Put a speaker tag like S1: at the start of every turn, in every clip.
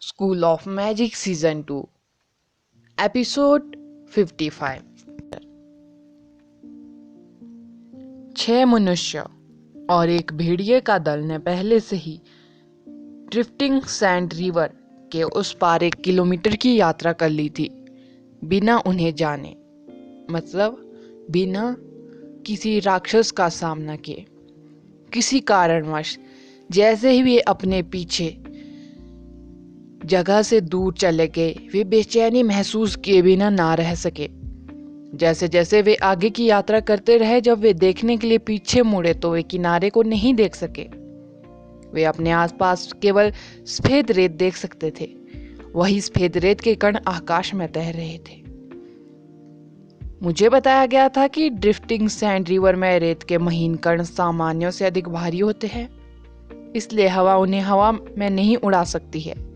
S1: School of magic season 2 episode 55। 6 मनुष्य और एक भेड़िए का दल ने पहले से ही ड्रिफ्टिंग सैंड रिवर के उस पार 1 किलोमीटर की यात्रा कर ली थी, बिना उन्हें जाने, मतलब बिना किसी राक्षस का सामना किए। किसी कारणवश जैसे ही वे अपने पीछे जगह से दूर चले गए, वे बेचैनी महसूस किए बिना ना रह सके। जैसे जैसे वे आगे की यात्रा करते रहे, जब वे देखने के लिए पीछे मुड़े तो वे किनारे को नहीं देख सके। वे अपने आसपास केवल सफेद रेत देख सकते थे। वही सफेद रेत के कण आकाश में तैर रहे थे। मुझे बताया गया था कि ड्रिफ्टिंग सैंड रिवर में रेत के महीन कण सामान्यों से अधिक भारी होते हैं, इसलिए हवा उन्हें हवा में नहीं उड़ा सकती है।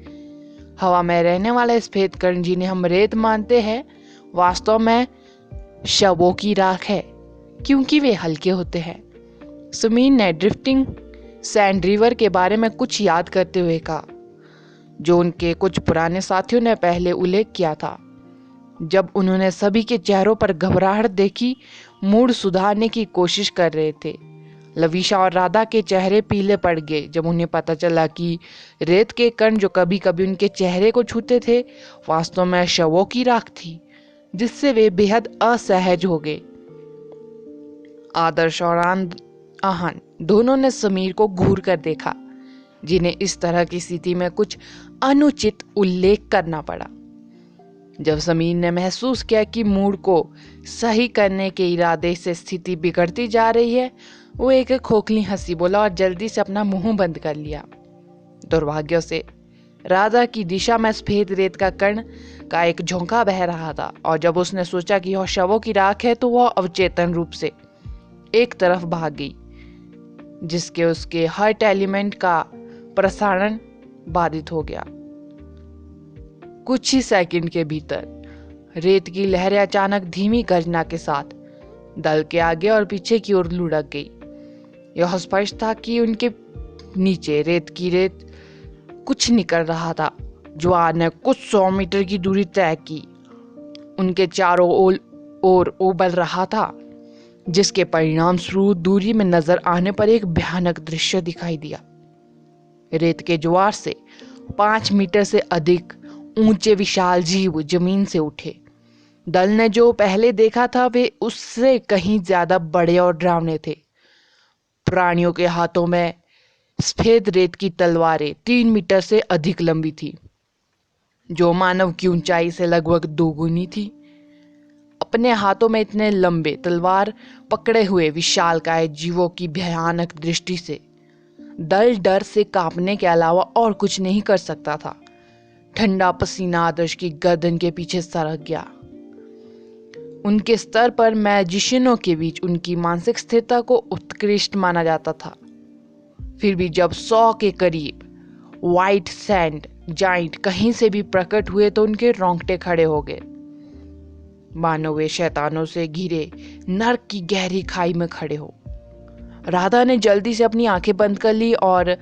S1: हवा में रहने वाले सफेद कण, जिन्हें हम रेत मानते हैं, वास्तव में शवों की राख है, क्योंकि वे हल्के होते हैं। सुमीर ने ड्रिफ्टिंग सैंड रिवर के बारे में कुछ याद करते हुए कहा, जो उनके कुछ पुराने साथियों ने पहले उल्लेख किया था। जब उन्होंने सभी के चेहरों पर घबराहट देखी, मूड सुधारने की कोशिश कर रहे थे। लवीशा और राधा के चेहरे पीले पड़ गए जब उन्हें पता चला कि रेत के कण जो कभी कभी उनके चेहरे को छूते थे, वास्तव में शवों की राख थी, जिससे वे बेहद असहज हो गए। आदर्श और आहन दोनों ने समीर को घूर कर देखा, जिन्हें इस तरह की स्थिति में कुछ अनुचित उल्लेख करना पड़ा। जब समीर ने महसूस किया कि मूड को सही करने के इरादे से स्थिति बिगड़ती जा रही है, वो एक खोखली हंसी बोला और जल्दी से अपना मुंह बंद कर लिया। दुर्भाग्य से राधा की दिशा में सफेद रेत का कण का एक झोंका बह रहा था, और जब उसने सोचा कि यह शवों की राख है, तो वह अवचेतन रूप से एक तरफ भाग गई, जिसके उसके हर्ट एलिमेंट का प्रसारण बाधित हो गया। कुछ ही सेकंड के भीतर रेत की लहरें अचानक धीमी गर्जना के साथ दल के आगे और पीछे की ओर लुढ़क गई। यह स्पष्ट था कि उनके नीचे रेत कुछ निकल रहा था। ज्वार ने कुछ 100 मीटर की दूरी तय की, उनके चारों ओर उबल रहा था, जिसके परिणाम स्वरूप दूरी में नजर आने पर एक भयानक दृश्य दिखाई दिया। रेत के ज्वार से 5 मीटर से अधिक ऊंचे विशाल जीव जमीन से उठे। दल ने जो पहले देखा था, वे उससे कहीं ज्यादा बड़े और डरावने थे। प्राणियों के हाथों में सफेद रेत की तलवारें 3 मीटर से अधिक लंबी थी, जो मानव की ऊंचाई से लगभग 2 गुनी थी। अपने हाथों में इतने लंबे तलवार पकड़े हुए विशालकाय जीवों की भयानक दृष्टि से दल डर से कांपने के अलावा और कुछ नहीं कर सकता था। ठंडा पसीना आदर्श की गर्दन के पीछे सरक गया। उनके स्तर पर मैजिशियनों के बीच उनकी मानसिक स्थिरता को उत्कृष्ट माना जाता था। फिर भी जब 100 के करीब व्हाइट सैंड जाइंट कहीं से भी प्रकट हुए, तो उनके रोंगटे खड़े हो गए, मानो वे शैतानों से घिरे नर्क की गहरी खाई में खड़े हो। राधा ने जल्दी से अपनी आंखें बंद कर ली और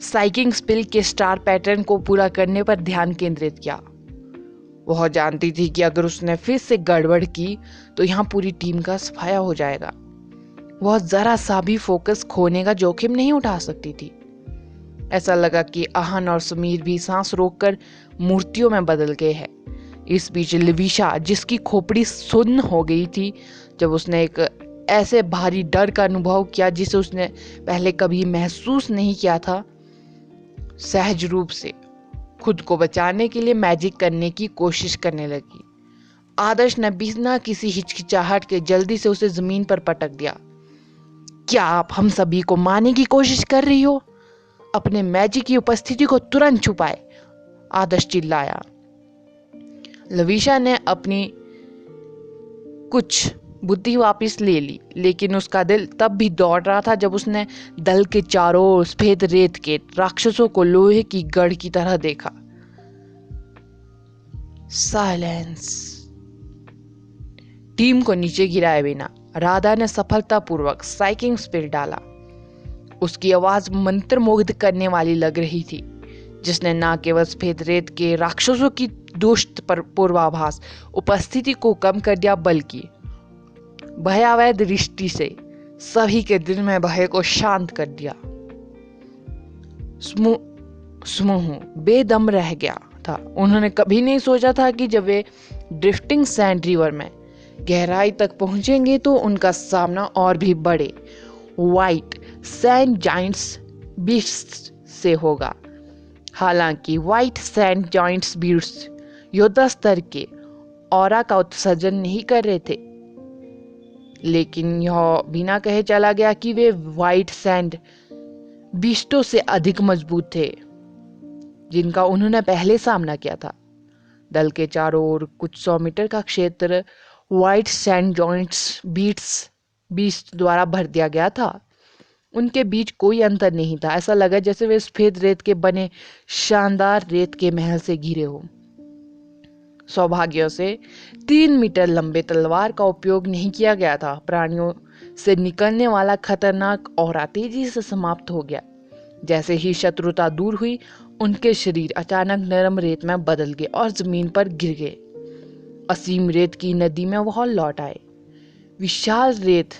S1: साइकिंग स्पिल के स्टार पैटर्न को पूरा करने पर ध्यान केंद्रित किया। वह जानती थी कि अगर उसने फिर से गड़बड़ की तो यहाँ पूरी टीम का सफाया हो जाएगा। वह जरा सा भी फोकस खोने का जोखिम नहीं उठा सकती थी। ऐसा लगा कि आहन और समीर भी सांस रोककर मूर्तियों में बदल गए हैं। इस बीच लवीशा, जिसकी खोपड़ी सुन्न हो गई थी जब उसने एक ऐसे भारी डर का अनुभव किया जिसे उसने पहले कभी महसूस नहीं किया था, सहज रूप से खुद को बचाने के लिए मैजिक करने की कोशिश करने लगी। आदर्श ने बिना किसी हिचकिचाहट के जल्दी से उसे जमीन पर पटक दिया। क्या आप हम सभी को मारने की कोशिश कर रही हो? अपने मैजिक की उपस्थिति को तुरंत छुपाए, आदर्श चिल्लाया। लवीशा ने अपनी कुछ बुद्धि वापस ले ली, लेकिन उसका दिल तब भी दौड़ रहा था जब उसने दल के चारों ओर सफेद रेत के राक्षसों को लोहे की गढ़ की तरह देखा। साइलेंस। टीम को नीचे गिराए बिना राधा ने सफलतापूर्वक साइकिंग स्पिल डाला। उसकी आवाज मंत्रमुग्ध करने वाली लग रही थी, जिसने न केवल सफेद रेत के राक्षसों की दुष्ट पूर्वाभास उपस्थिति को कम कर दिया, बल्कि भयावह दृष्टि से सभी के दिल में भय को शांत कर दिया। समूह बेदम रह गया था। उन्होंने कभी नहीं सोचा था कि जब वे ड्रिफ्टिंग सैंड रिवर में गहराई तक पहुंचेंगे तो उनका सामना और भी बड़े व्हाइट सैंड जायंट्स बीस्ट्स से होगा। हालांकि व्हाइट सैंड जायंट्स बीस्ट्स योद्धा स्तर के ऑरा का उत्सर्जन नहीं कर रहे थे, लेकिन यह बिना कहे चला गया कि वे व्हाइट सैंड बीस्टों से अधिक मजबूत थे जिनका उन्होंने पहले सामना किया था। दल के चारों ओर कुछ 100 मीटर का क्षेत्र व्हाइट सैंड जॉइंट्स बीस्ट द्वारा भर दिया गया था। उनके बीच कोई अंतर नहीं था। ऐसा लगा जैसे वे सफेद रेत के बने शानदार रेत के महल से घिरे हो। सौभाग्य से 3 मीटर लंबे तलवार का उपयोग नहीं किया गया था। प्राणियों से निकलने वाला खतरनाक ऑरा तेजी से समाप्त हो गया। जैसे ही शत्रुता दूर हुई, उनके शरीर अचानक नरम रेत में बदल गए और जमीन पर गिर गए। असीम रेत की नदी में वह लौट आए। विशाल रेत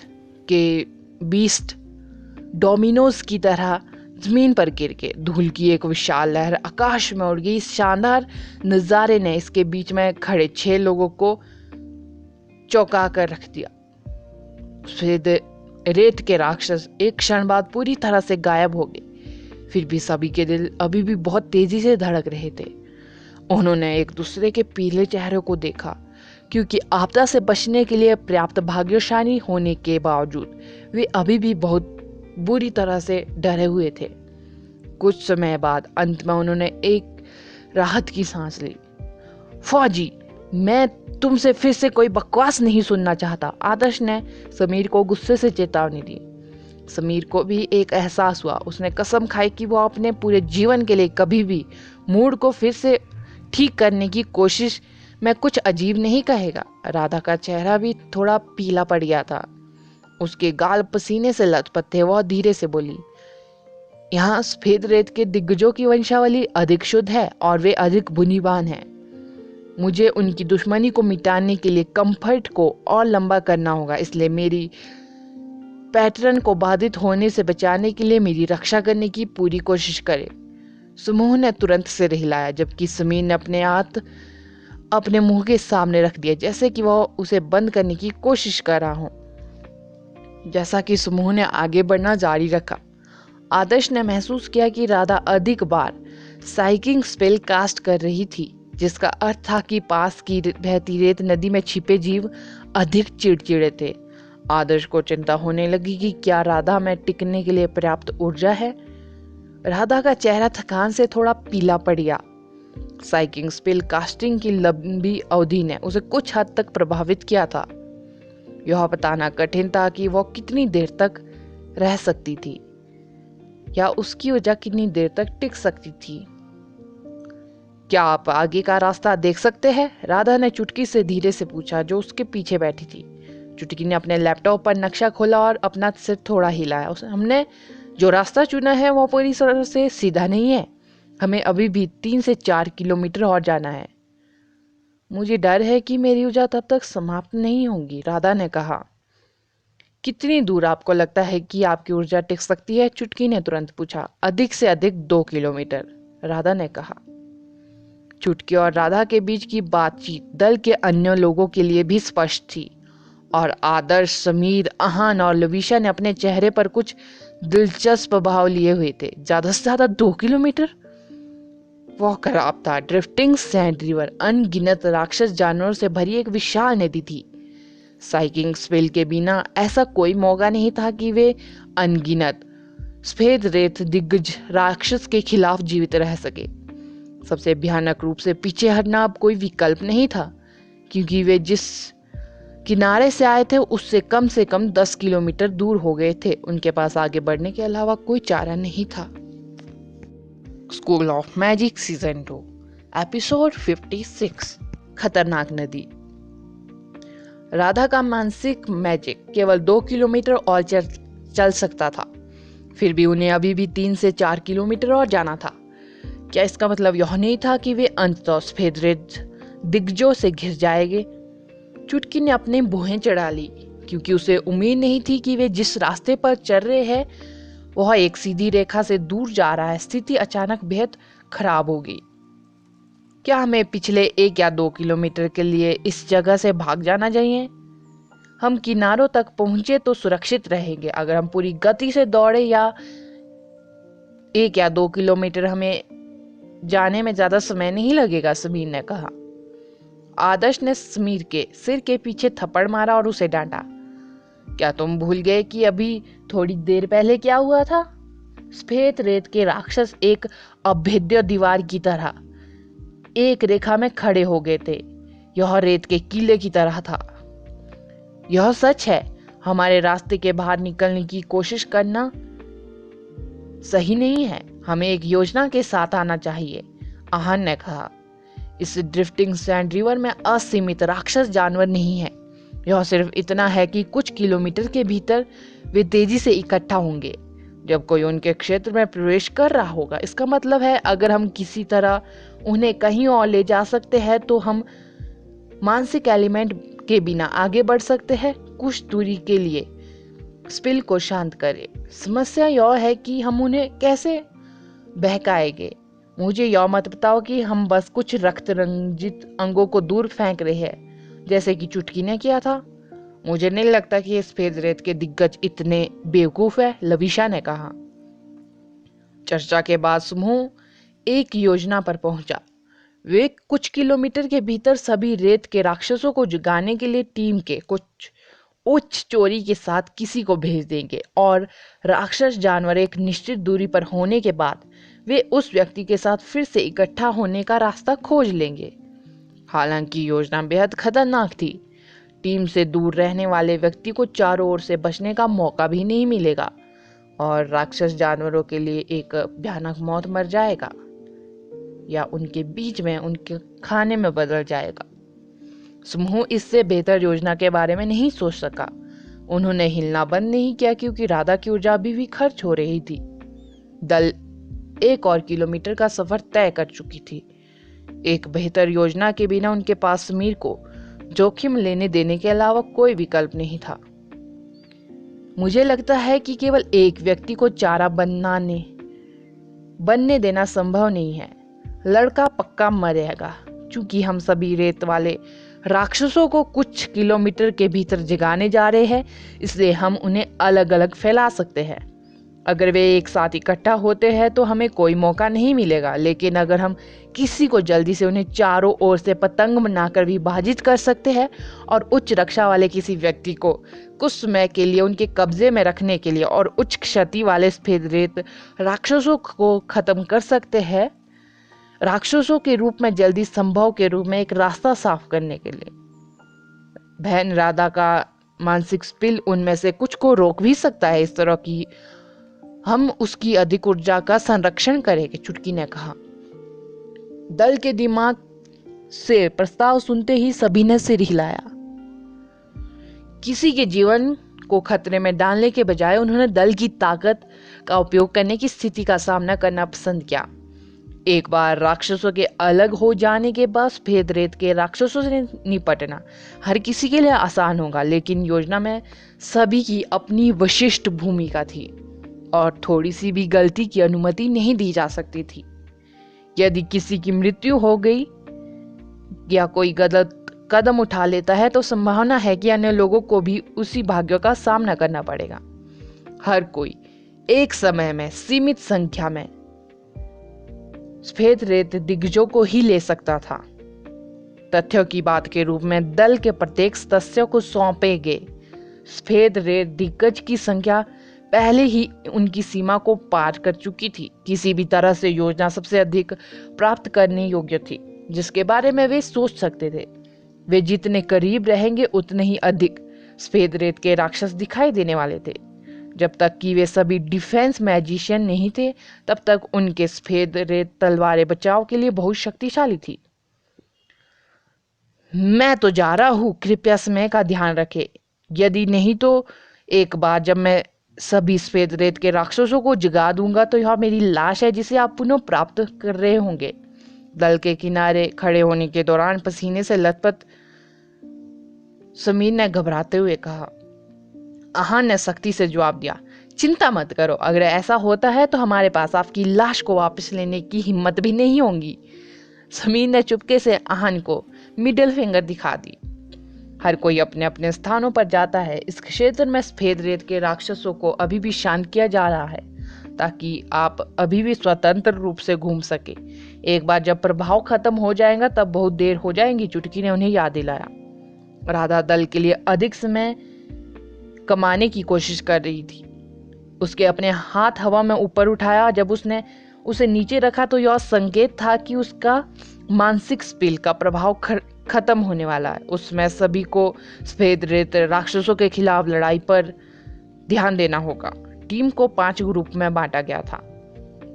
S1: के बीस्ट डोमिनोज की तरह जमीन पर गिर के धूल की एक विशाल लहर आकाश में उड़ गई। इस शानदार नजारे ने इसके बीच में खड़े 6 लोगों को चौंका कर रख दिया। फिर रेत के राक्षस एक क्षण बाद पूरी तरह से गायब हो गए। फिर भी सभी के दिल अभी भी बहुत तेजी से धड़क रहे थे। उन्होंने एक दूसरे के पीले चेहरों को देखा, क्योंकि आपदा से बचने के लिए पर्याप्त भाग्यशाली होने के बावजूद वे अभी भी बहुत बुरी तरह से डरे हुए थे। कुछ समय बाद अंत में उन्होंने एक राहत की सांस ली। फौजी, मैं तुमसे फिर से कोई बकवास नहीं सुनना चाहता, आदर्श ने समीर को गुस्से से चेतावनी दी। समीर को भी एक एहसास हुआ। उसने कसम खाई कि वो अपने पूरे जीवन के लिए कभी भी मूड को फिर से ठीक करने की कोशिश में कुछ अजीब नहीं कहेगा। राधा का चेहरा भी थोड़ा पीला पड़ गया था। उसके गाल पसीने से लथपथ थे। वह धीरे से बोली, यहाँ सफेद रेत के दिग्गजों की वंशावली अधिक शुद्ध है और वे अधिक बुद्धिमान हैं। मुझे उनकी दुश्मनी को मिटाने के लिए कंफर्ट को और लंबा करना होगा, इसलिए मेरी पैटर्न को बाधित होने से बचाने के लिए मेरी रक्षा करने की पूरी कोशिश करें। समूह ने तुरंत सिर हिलाया, जबकि समीर ने अपने हाथ अपने मुंह के सामने रख दिया, जैसे कि वह उसे बंद करने की कोशिश कर रहा हो। जैसा कि समूह ने आगे बढ़ना जारी रखा, आदर्श ने महसूस किया कि राधा अधिक बार साइकिंग स्पेल कास्ट कर रही थी, जिसका अर्थ था कि पास की बहती रेत नदी में छिपे जीव अधिक चिड़चिड़े थे। आदर्श को चिंता होने लगी कि क्या राधा में टिकने के लिए पर्याप्त ऊर्जा है। राधा का चेहरा थकान से थोड़ा पीला पड़ गया। साइकिंग स्पेल कास्टिंग की लंबी अवधि ने उसे कुछ हद तक प्रभावित किया था। यह बताना कठिन था कि वह कितनी देर तक रह सकती थी या उसकी ऊर्जा कितनी देर तक टिक सकती थी। क्या आप आगे का रास्ता देख सकते हैं? राधा ने चुटकी से धीरे से पूछा, जो उसके पीछे बैठी थी। चुटकी ने अपने लैपटॉप पर नक्शा खोला और अपना सिर थोड़ा हिलाया। हमने जो रास्ता चुना है वो पूरी तरह से सीधा नहीं है। हमें अभी भी 3 से 4 किलोमीटर और जाना है। मुझे डर है कि मेरी ऊर्जा तब तक समाप्त नहीं होगी, राधा ने कहा। कितनी दूर आपको लगता है कि आपकी ऊर्जा टिक सकती है? चुटकी ने तुरंत पूछा। अधिक से अधिक 2 किलोमीटर, राधा ने कहा। चुटकी और राधा के बीच की बातचीत दल के अन्य लोगों के लिए भी स्पष्ट थी, और आदर्श, समीर, आहान और लवीशा ने अपने चेहरे पर कुछ दिलचस्प भाव लिए हुए थे। ज्यादा से ज्यादा 2 किलोमीटर? वह खराब था। ड्रिफ्टिंग सैंड रिवर अनगिनत राक्षस जानवरों से भरी एक विशाल नदी थी। साइकिंग स्पेल के बिना ऐसा कोई मौका नहीं था कि वे अनगिनत सफेद रेत दिग्गज राक्षस के खिलाफ जीवित रह सके। सबसे भयानक रूप से पीछे हटना अब कोई विकल्प नहीं था, क्योंकि वे जिस किनारे से आए थे उससे कम से कम 10 किलोमीटर दूर हो गए थे। उनके पास आगे बढ़ने के अलावा कोई चारा नहीं था। School of magic season 2 episode 56 खतरनाक नदी। राधा का मानसिक मैजिक केवल 2 किलोमीटर और चल सकता था। फिर भी उन्हें अभी भी 3 से 4 किलोमीटर और जाना था। क्या इसका मतलब यह नहीं था कि वे अंततः सफेद रेत दिग्गजों से घिर जाएंगे? चुटकी ने अपनी भुहें चढ़ा ली, क्योंकि उसे उम्मीद नहीं थी कि वे जिस रास्ते पर चल रहे हैं वह एक सीधी रेखा से दूर जा रहा है। स्थिति अचानक बेहद खराब होगी। क्या हमें पिछले 1 या 2 किलोमीटर के लिए इस जगह से भाग जाना चाहिए? हम किनारों तक पहुंचे तो सुरक्षित रहेंगे। अगर हम पूरी गति से दौड़े या 1 या 2 किलोमीटर, हमें जाने में ज्यादा समय नहीं लगेगा, समीर ने कहा। आदर्श ने समीर के सिर के पीछे थप्पड़ मारा और उसे डांटा। क्या तुम भूल गए कि अभी थोड़ी देर पहले क्या हुआ था? सफेद रेत के राक्षस एक अभेद्य दीवार की तरह एक रेखा में खड़े हो गए थे। यह रेत के किले की तरह था। यह सच है, हमारे रास्ते के बाहर निकलने की कोशिश करना सही नहीं है। हमें एक योजना के साथ आना चाहिए, आहन ने कहा। इस ड्रिफ्टिंग सैंड रिवर में असीमित राक्षस जानवर नहीं है। यह सिर्फ इतना है कि कुछ किलोमीटर के भीतर वे तेजी से इकट्ठा होंगे जब कोई उनके क्षेत्र में प्रवेश कर रहा होगा। इसका मतलब है अगर हम किसी तरह उन्हें कहीं और ले जा सकते हैं तो हम मानसिक एलिमेंट के बिना आगे बढ़ सकते हैं कुछ दूरी के लिए। स्पिल को शांत करें। समस्या यह है कि हम उन्हें कैसे बहकाएंगे। मुझे यह मत बताओ कि हम बस कुछ रक्त रंजित अंगों को दूर फेंक रहे हैं जैसे कि चुटकी ने किया था। मुझे नहीं लगता कि सफेद रेत के दिग्गज इतने बेवकूफ है, लविशा ने कहा। चर्चा के बाद समूह एक योजना पर पहुंचा। वे कुछ किलोमीटर के भीतर सभी रेत के राक्षसों को जगाने के लिए टीम के कुछ उच्च चोरी के साथ किसी को भेज देंगे और राक्षस जानवर एक निश्चित दूरी पर होने के बाद वे उस व्यक्ति के साथ फिर से इकट्ठा होने का रास्ता खोज लेंगे। हालांकि योजना बेहद खतरनाक थी। टीम से दूर रहने वाले व्यक्ति को चारों ओर से बचने का मौका भी नहीं मिलेगा और राक्षस जानवरों के लिए एक भयानक मौत मर जाएगा या उनके बीच में उनके खाने में बदल जाएगा। समूह इससे बेहतर योजना के बारे में नहीं सोच सका। उन्होंने हिलना बंद नहीं किया क्योंकि राधा की ऊर्जा अभी भी खर्च हो रही थी। दल 1 और किलोमीटर का सफर तय कर चुकी थी। एक बेहतर योजना के बिना उनके पास समीर को जोखिम लेने देने के अलावा कोई विकल्प नहीं था। मुझे लगता है कि केवल एक व्यक्ति को चारा बनने देना संभव नहीं है। लड़का पक्का मरेगा। चूंकि हम सभी रेत वाले राक्षसों को कुछ किलोमीटर के भीतर जगाने जा रहे हैं, इसलिए हम उन्हें अलग अलग फैला सकते हैं। अगर वे एक साथ इकट्ठा होते हैं तो हमें कोई मौका नहीं मिलेगा, लेकिन अगर हम किसी को जल्दी से उन्हें चारों ओर से पतंग बनाकर विभाजित कर सकते हैं और उच्च रक्षा वाले किसी व्यक्ति को कुछ समय के लिए उनके कब्जे में रखने के लिए और उच्च क्षति वाले सफेद रेत राक्षसों को खत्म कर सकते हैं, राक्षसों के रूप में जल्दी संभव के रूप में एक रास्ता साफ करने के लिए। बहन राधा का मानसिक स्पिल उनमें से कुछ को रोक भी सकता है। इस तरह की हम उसकी अधिक ऊर्जा का संरक्षण करेंगे, चुटकी ने कहा। दल के दिमाग से प्रस्ताव सुनते ही सभी ने सिर हिलाया। किसी के जीवन को खतरे में डालने के बजाय उन्होंने दल की ताकत का उपयोग करने की स्थिति का सामना करना पसंद किया। एक बार राक्षसों के अलग हो जाने के बाद सफेद रेत के राक्षसों से निपटना हर किसी के लिए आसान होगा, लेकिन योजना में सभी की अपनी विशिष्ट भूमिका थी और थोड़ी सी भी गलती की अनुमति नहीं दी जा सकती थी। यदि किसी की मृत्यु हो गई या कोई गलत कदम उठा लेता है तो संभावना है कि अन्य लोगों को भी उसी भाग्य का सामना करना पड़ेगा। हर कोई एक समय में सीमित संख्या में सफेद रेत दिग्गजों को ही ले सकता था। तथ्यों की बात के रूप में दल के प्रत्येक सदस्य को सौंपे गए सफेद रेत दिग्गज की संख्या पहले ही उनकी सीमा को पार कर चुकी थी। किसी भी तरह से योजना सबसे अधिक प्राप्त करने योग्य थी जिसके बारे में वे सोच सकते थे। वे जितने करीब रहेंगे उतने ही अधिक सफेद रेत के राक्षस दिखाई देने वाले थे। जब तक कि वे सभी डिफेंस मैजिशियन नहीं थे तब तक उनके सफेद रेत तलवारें बचाव के लिए बहुत शक्तिशाली थी। मैं तो जा रहा हूं, कृपया समय का ध्यान रखें। यदि नहीं तो एक बार जब मैं सभी सफेद रेत के राक्षसों को जगा दूंगा तो यह मेरी लाश है जिसे आप पुनः प्राप्त कर रहे होंगे। दल के किनारे खड़े होने के दौरान पसीने से लथपथ समीर ने घबराते हुए कहा। आहान ने सख्ती से जवाब दिया, चिंता मत करो, अगर ऐसा होता है तो हमारे पास आपकी लाश को वापस लेने की हिम्मत भी नहीं होगी। समीर ने चुपके से आहान को मिडिल फिंगर दिखा दी। हर कोई अपने अपने स्थानों पर जाता है। इस क्षेत्र में सफेद रेत के राक्षसों को अभी भी शांत किया जा रहा है ताकि आप अभी भी स्वतंत्र रूप से घूम सके। एक बार जब प्रभाव खत्म हो जाएगा तब बहुत देर हो जाएगी, चुटकी ने उन्हें याद दिलाया। राधा दल के लिए अधिक समय कमाने की कोशिश कर रही थी। उसके अपने हाथ हवा में ऊपर उठाया। जब उसने उसे नीचे रखा तो यह संकेत था कि उसका मानसिक स्पिल का प्रभाव खत्म होने वाला है। उसमें सभी को सफेद रेत राक्षसों के खिलाफ लड़ाई पर ध्यान देना होगा। टीम को 5 ग्रुप में बांटा गया था।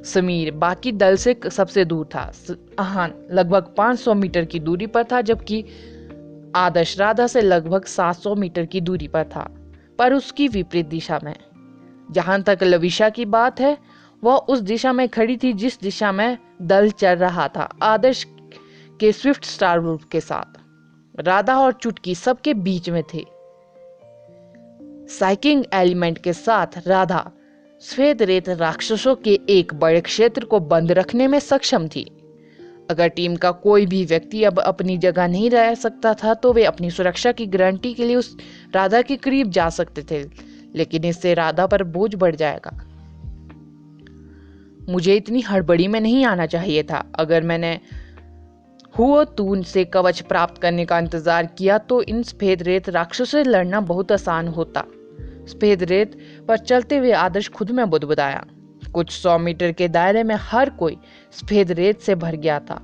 S1: समीर बाकी दल से सबसे दूर था। आहान लगभग 500 मीटर की दूरी पर था, जबकि आदर्श राधा से लगभग 700 मीटर की दूरी पर था, पर उसकी विपरीत दिशा में। जहां तक लविशा की बात है, वह उस दिशा में खड़ी थी जिस दिशा में दल चल रहा था, आदर्श के स्विफ्ट स्टार ग्रुप के साथ। राधा और चुटकी सबके बीच में थे। साइकिंग एलिमेंट के साथ राधा सफेद रेत राक्षसों के एक बड़े क्षेत्र को बंद रखने में सक्षम थी। अगर टीम का कोई भी व्यक्ति अब अपनी जगह नहीं रह सकता था तो वे अपनी सुरक्षा की गारंटी के लिए उस राधा के करीब जा सकते थे, लेकिन इससे राधा पर बोझ बढ़ जाएगा। मुझे इतनी हड़बड़ी में नहीं आना चाहिए था। अगर मैंने हुओ तून से कवच प्राप्त करने का इंतजार किया तो इन सफेद रेत राक्षसों से लड़ना बहुत आसान होता। सफेद रेत पर चलते हुए आदर्श खुद में बुदबुदाया। कुछ 100 मीटर के दायरे में हर कोई सफेद रेत से भर गया था।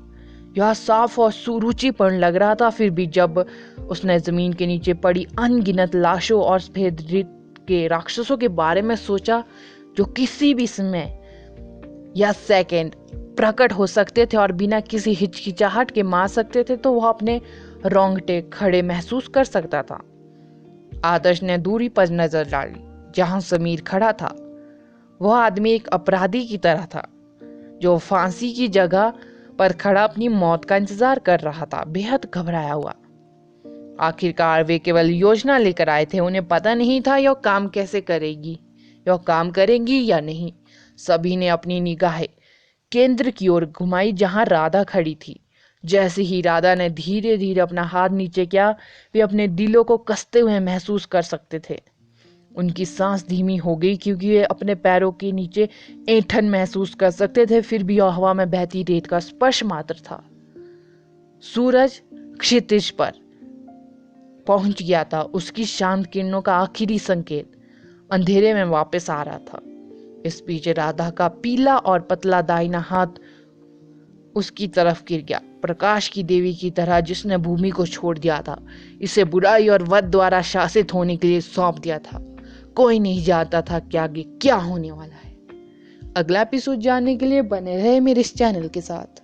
S1: यह साफ और सुरुचिपूर्ण लग रहा था। फिर भी जब उसने जमीन के नीचे पड़ी अनगिनत लाशों और सफेद रेत के राक्षसों के बारे में सोचा जो किसी भी समय या सेकंड प्रकट हो सकते थे और बिना किसी हिचकिचाहट के मार सकते थे, तो वह अपने रोंगटे खड़े महसूस कर सकता था। आदर्श ने दूरी पर नजर डाली। जहां समीर खड़ा था वह आदमी एक अपराधी की तरह था जो फांसी की जगह पर खड़ा अपनी मौत का इंतजार कर रहा था, बेहद घबराया हुआ। आखिरकार वे केवल योजना लेकर आए थे। उन्हें पता नहीं था यह काम कैसे करेगी, यह काम करेंगी या नहीं। सभी ने अपनी निगाहें केंद्र की ओर घुमाई जहां राधा खड़ी थी। जैसे ही राधा ने धीरे धीरे अपना हाथ नीचे किया, वे अपने दिलों को कसते हुए महसूस कर सकते थे। उनकी सांस धीमी हो गई क्योंकि वे अपने पैरों के नीचे ऐंठन महसूस कर सकते थे। फिर भी हवा में बहती रेत का स्पर्श मात्र था। सूरज क्षितिज पर पहुंच गया था। उसकी शांत किरणों का आखिरी संकेत अंधेरे में वापस आ रहा था। इस बीच राधा का पीला और पतला दाहिना हाथ उसकी तरफ गिर गया, प्रकाश की देवी की तरह जिसने भूमि को छोड़ दिया था। इसे बुराई और वध द्वारा शासित होने के लिए सौंप दिया था। कोई नहीं जानता था कि आगे क्या होने वाला है। अगला एपिसोड जानने के लिए बने रहे मेरे इस चैनल के साथ।